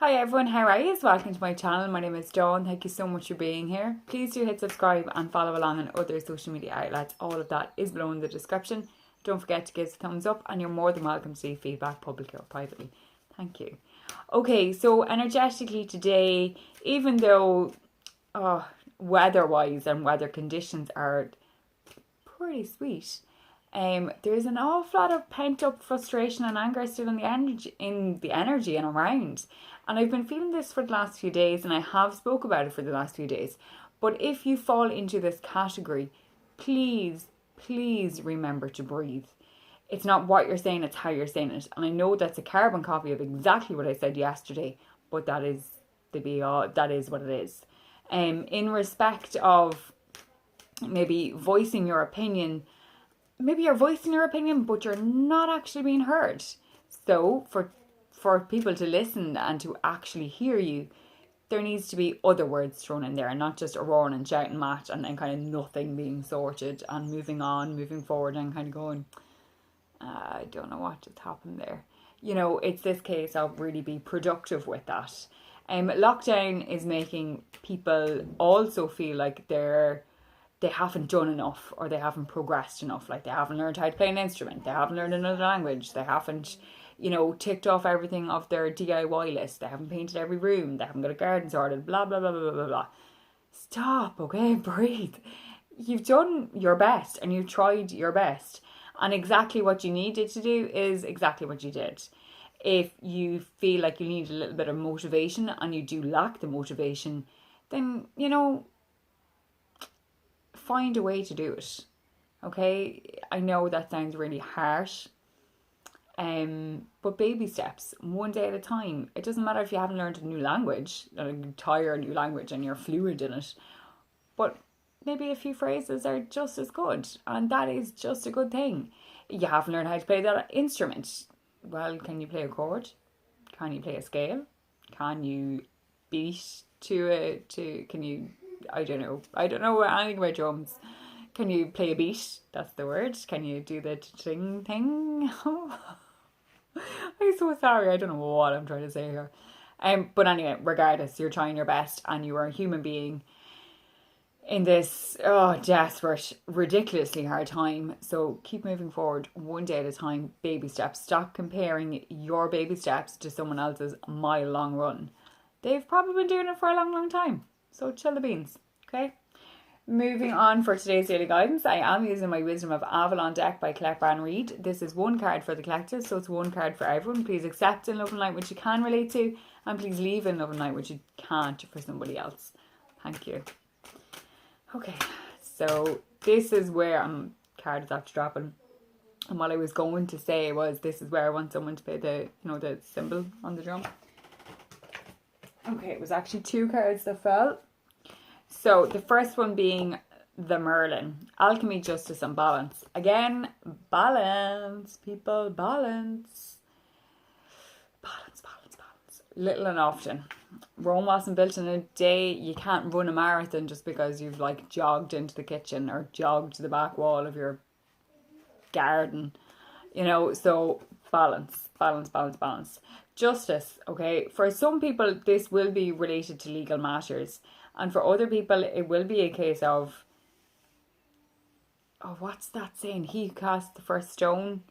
Hi everyone, how are you? Welcome to my channel. My name is Dawn. Thank you so much for being here. Please do hit subscribe and follow along on other social media outlets. All of that is below in the description. Don't forget to give us a thumbs up, and you're more than welcome to leave feedback publicly or privately. Thank you. Okay, so energetically today, even though weather-wise and weather conditions are pretty sweet, there's an awful lot of pent-up frustration and anger still in the energy and around. And I've been feeling this for the last few days, and I have spoke about it for the last few days. But if you fall into this category, please remember to breathe. It's not what you're saying, it's how you're saying it. And I know that's a carbon copy of exactly what I said yesterday, but that is the be all, that is what it is. In respect of maybe voicing your opinion, maybe you're voicing your opinion, but you're not actually being heard. So for people to listen and to actually hear you, there needs to be other words thrown in there, and not just a roaring and shouting match and then kind of nothing being sorted and moving forward and kind of going, I don't know what just happened there. You know, it's this case of really be productive with that. Lockdown is making people also feel like they haven't done enough, or they haven't progressed enough. Like they haven't learned how to play an instrument, they haven't learned another language, they haven't, ticked off everything off their DIY list, they haven't painted every room, they haven't got a garden sorted, blah blah blah blah blah blah. Stop, okay? Breathe. You've done your best and you've tried your best, and exactly what you needed to do is exactly what you did. If you feel like you need a little bit of motivation and you do lack the motivation, then find a way to do it. Okay, I know that sounds really harsh, but baby steps, one day at a time. It doesn't matter if you haven't learned a new language, an entire new language, and you're fluent in it, but maybe a few phrases are just as good, and that is just a good thing. You haven't learned how to play that instrument. Well, can you play a chord? Can you play a scale? Can you beat can you, I don't know anything about drums. Can you play a beat? That's the word. Can you do the ting thing? I'm so sorry, I don't know what I'm trying to say here. But anyway, regardless, you're trying your best and you are a human being in this desperate, ridiculously hard time. So keep moving forward one day at a time, baby steps. Stop comparing your baby steps to someone else's mile long run. They've probably been doing it for a long, long time. So chill the beans, okay? Moving on for today's daily guidance, I am using my Wisdom of Avalon deck by Colette Baron Reid. This is one card for the collective, so it's one card for everyone. Please accept in love and light what you can relate to, and please leave in love and light what you can't for somebody else. Thank you. Okay, so this is where card is after dropping, and what I was going to say was this is where I want someone to play the the cymbal on the drum. Okay, it was actually two cards that fell. So the first one being the Merlin, alchemy, justice, and balance. Again, balance, people, balance. Balance, balance, balance. Little and often. Rome wasn't built in a day. You can't run a marathon just because you've jogged into the kitchen or jogged the back wall of your garden. So balance, balance, balance, balance. Justice, okay. For some people, this will be related to legal matters. And for other people, it will be a case of, what's that saying? He who cast the first stone,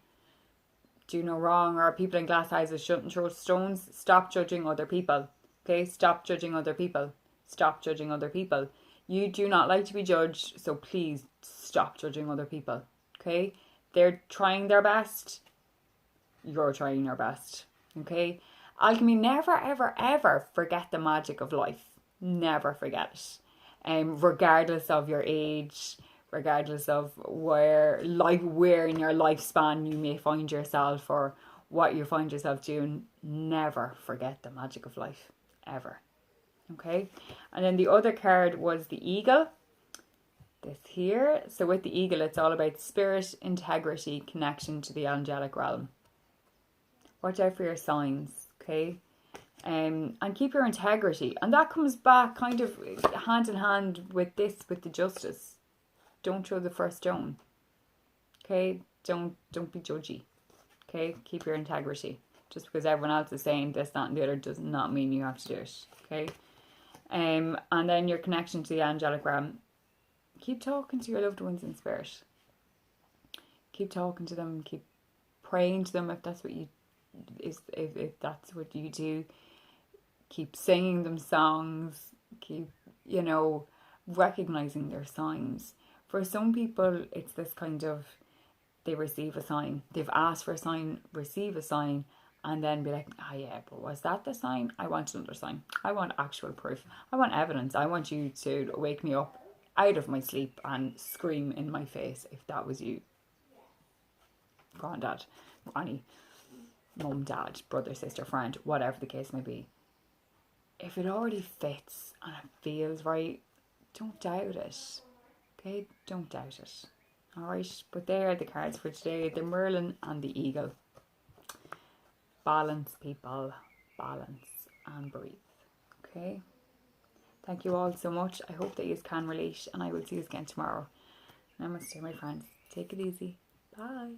do no wrong, or people in glass houses shouldn't throw stones. Stop judging other people. Okay, stop judging other people. Stop judging other people. You do not like to be judged, so please stop judging other people. Okay, they're trying their best. You're trying your best. Okay, alchemy, never, ever, ever forget the magic of life. Never forget it. Regardless of your age, regardless of where in your lifespan you may find yourself or what you find yourself doing, never forget the magic of life, ever. Okay, and then the other card was the eagle, this here. So with the eagle, it's all about spirit, integrity, connection to the angelic realm. Watch out for your signs, okay? And keep your integrity, and that comes back kind of hand in hand with the justice. Don't throw the first stone, okay? Don't be judgy, okay? Keep your integrity. Just because everyone else is saying this, that, and the other does not mean you have to do it. Okay. And then your connection to the angelic realm. Keep talking to your loved ones in spirit. Keep talking to them. Keep praying to them if that's what you if that's what you do. Keep singing them songs. Keep, recognizing their signs. For some people, it's this kind of, they receive a sign. They've asked for a sign, receive a sign, and then be like, oh yeah, but was that the sign? I want another sign. I want actual proof. I want evidence. I want you to wake me up out of my sleep and scream in my face if that was you. Granddad, granny, mum, dad, brother, sister, friend, whatever the case may be. If it already fits and it feels right, don't doubt it. Okay? Don't doubt it. Alright? But there are the cards for today. The Merlin and the Eagle. Balance, people. Balance and breathe. Okay? Thank you all so much. I hope that you can relate, and I will see you again tomorrow. Namaste, my friends. Take it easy. Bye.